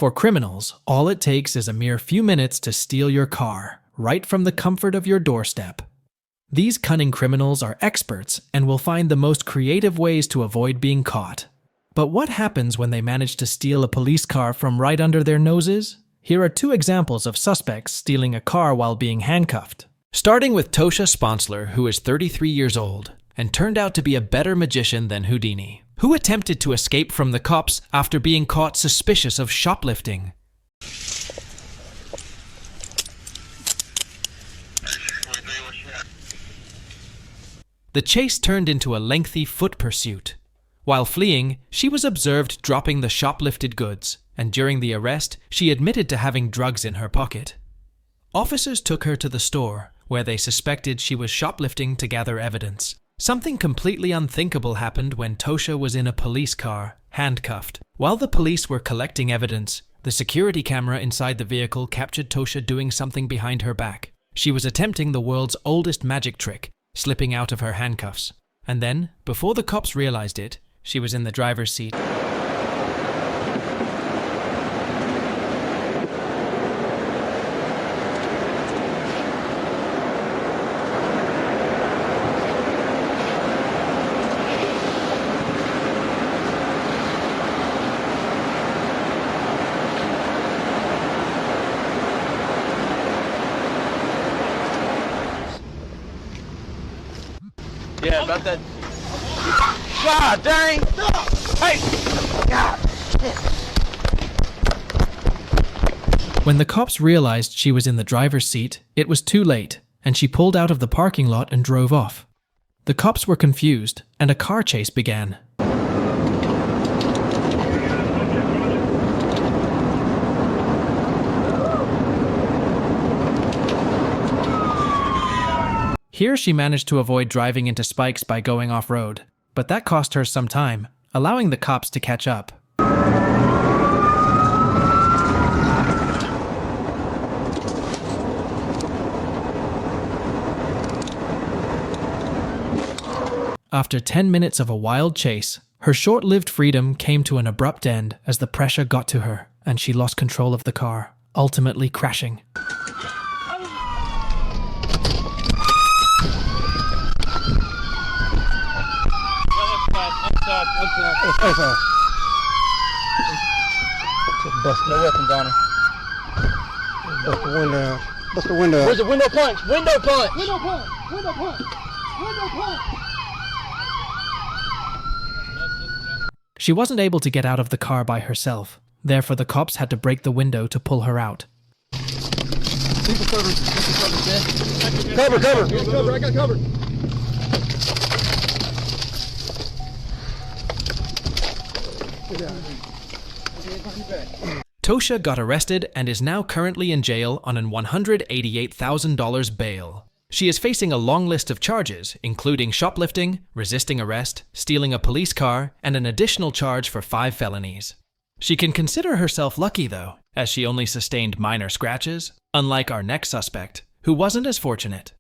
For criminals, all it takes is a mere few minutes to steal your car, right from the comfort of your doorstep. These cunning criminals are experts and will find the most creative ways to avoid being caught. But what happens when they manage to steal a police car from right under their noses? Here are 2 examples of suspects stealing a car while being handcuffed. Starting with Tosha Sponsler, who is 33 years old and turned out to be a better magician than Houdini, who attempted to escape from the cops after being caught suspicious of shoplifting. The chase turned into a lengthy foot pursuit. While fleeing, she was observed dropping the shoplifted goods, and during the arrest, she admitted to having drugs in her pocket. Officers took her to the store, where they suspected she was shoplifting to gather evidence. Something completely unthinkable happened when Tosha was in a police car, handcuffed. While the police were collecting evidence, the security camera inside the vehicle captured Tosha doing something behind her back. She was attempting the world's oldest magic trick, slipping out of her handcuffs. And then, before the cops realized it, she was in the driver's seat. Yeah, about that. God dang! Hey! God! When the cops realized she was in the driver's seat, it was too late, and she pulled out of the parking lot and drove off. The cops were confused, and a car chase began. Here she managed to avoid driving into spikes by going off-road, but that cost her some time, allowing the cops to catch up. After 10 minutes of a wild chase, her short-lived freedom came to an abrupt end as the pressure got to her, and she lost control of the car, ultimately crashing. Outside. Bust no weapons on her. Bust the window out. Bust the window out. Where's the window punch? Window punch! Window punch! Window punch! Window punch! She wasn't able to get out of the car by herself. Therefore, the cops had to break the window to pull her out. People cover. Cover! I got cover. Tosha got arrested and is now currently in jail on an $188,000 bail. She is facing a long list of charges, including shoplifting, resisting arrest, stealing a police car, and an additional charge for 5 felonies. She can consider herself lucky, though, as she only sustained minor scratches, unlike our next suspect, who wasn't as fortunate.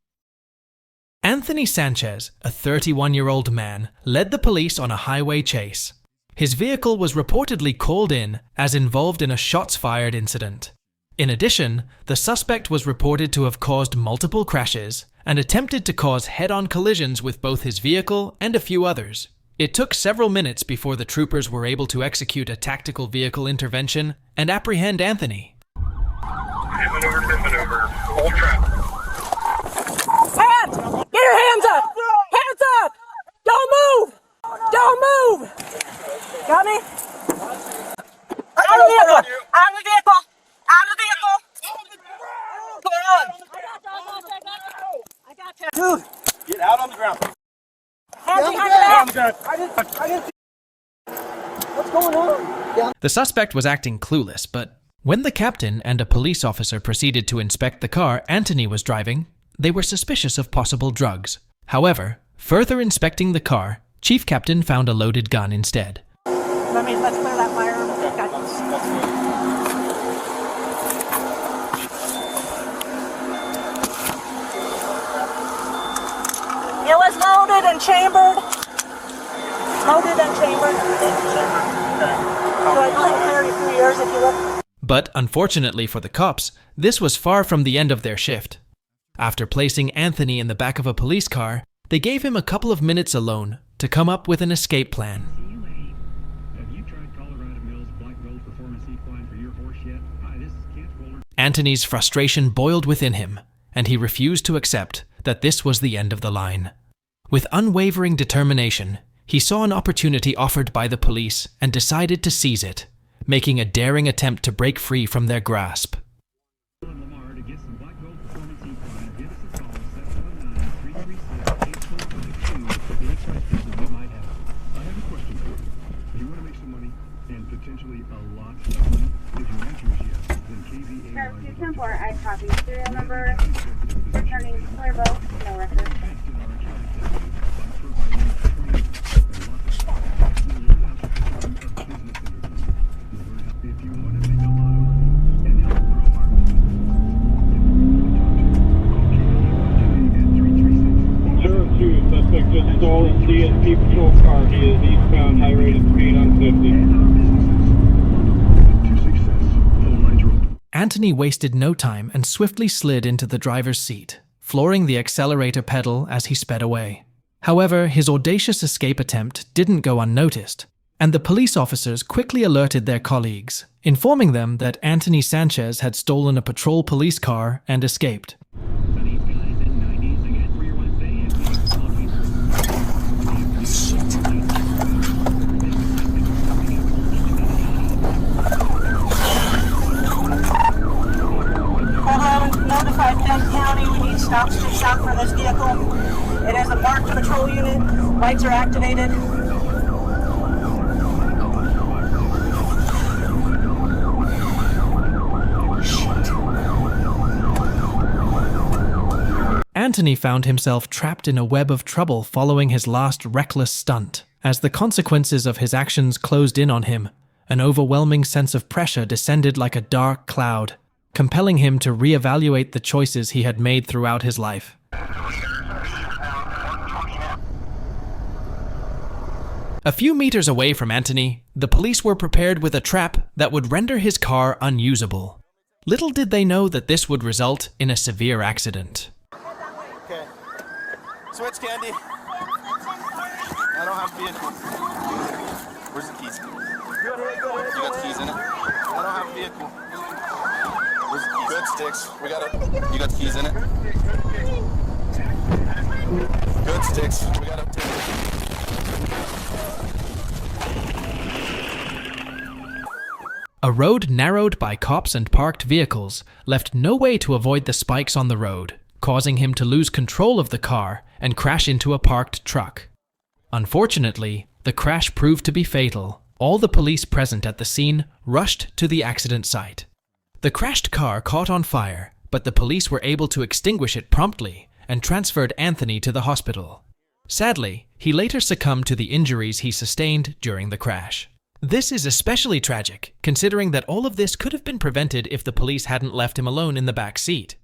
Anthony Sanchez, a 31-year-old man, led the police on a highway chase. His vehicle was reportedly called in as involved in a shots-fired incident. In addition, the suspect was reported to have caused multiple crashes and attempted to cause head-on collisions with both his vehicle and a few others. It took several minutes before the troopers were able to execute a tactical vehicle intervention and apprehend Anthony. Maneuver. Hold trap. Hands! Get your hands up! Hands up! Don't move! Don't move! Got me? Out of the vehicle! Out of the vehicle! Out of the vehicle! Put it on! I got you. Dude, get out on the ground. Hands behind your back! I didn't see. What's going on? The suspect was acting clueless, but when the captain and a police officer proceeded to inspect the car Anthony was driving, they were suspicious of possible drugs. However, further inspecting the car, Chief Captain found a loaded gun instead. Let's clear that firearm. It was loaded and chambered. Loaded and chambered. So I only carry 2 years if you look. But unfortunately for the cops, this was far from the end of their shift. After placing Anthony in the back of a police car, they gave him a couple of minutes alone to come up with an escape plan. Anthony's frustration boiled within him, and he refused to accept that this was the end of the line. With unwavering determination, he saw an opportunity offered by the police and decided to seize it, making a daring attempt to break free from their grasp. I copy. Serial number, returning clear boat, no record. Suspect just stole a CSP patrol car. He is eastbound, high rate of speed on 50. Anthony wasted no time and swiftly slid into the driver's seat, flooring the accelerator pedal as he sped away. However, his audacious escape attempt didn't go unnoticed, and the police officers quickly alerted their colleagues, informing them that Anthony Sanchez had stolen a patrol police car and escaped. Notified Penn County, we need stop sticks out for this vehicle. It is a marked patrol unit. Lights are activated. Anthony found himself trapped in a web of trouble following his last reckless stunt. As the consequences of his actions closed in on him, an overwhelming sense of pressure descended like a dark cloud, compelling him to reevaluate the choices he had made throughout his life. A few meters away from Anthony, the police were prepared with a trap that would render his car unusable. Little did they know that this would result in a severe accident. Okay. Switch, Candy. I don't have vehicle. Where's the keys? You got the keys in it? I don't have a vehicle. Good sticks. We got it. You got the keys in it? Good sticks. We got it. A road narrowed by cops and parked vehicles left no way to avoid the spikes on the road, causing him to lose control of the car and crash into a parked truck. Unfortunately, the crash proved to be fatal. All the police present at the scene rushed to the accident site. The crashed car caught on fire, but the police were able to extinguish it promptly and transferred Anthony to the hospital. Sadly, he later succumbed to the injuries he sustained during the crash. This is especially tragic, considering that all of this could have been prevented if the police hadn't left him alone in the back seat.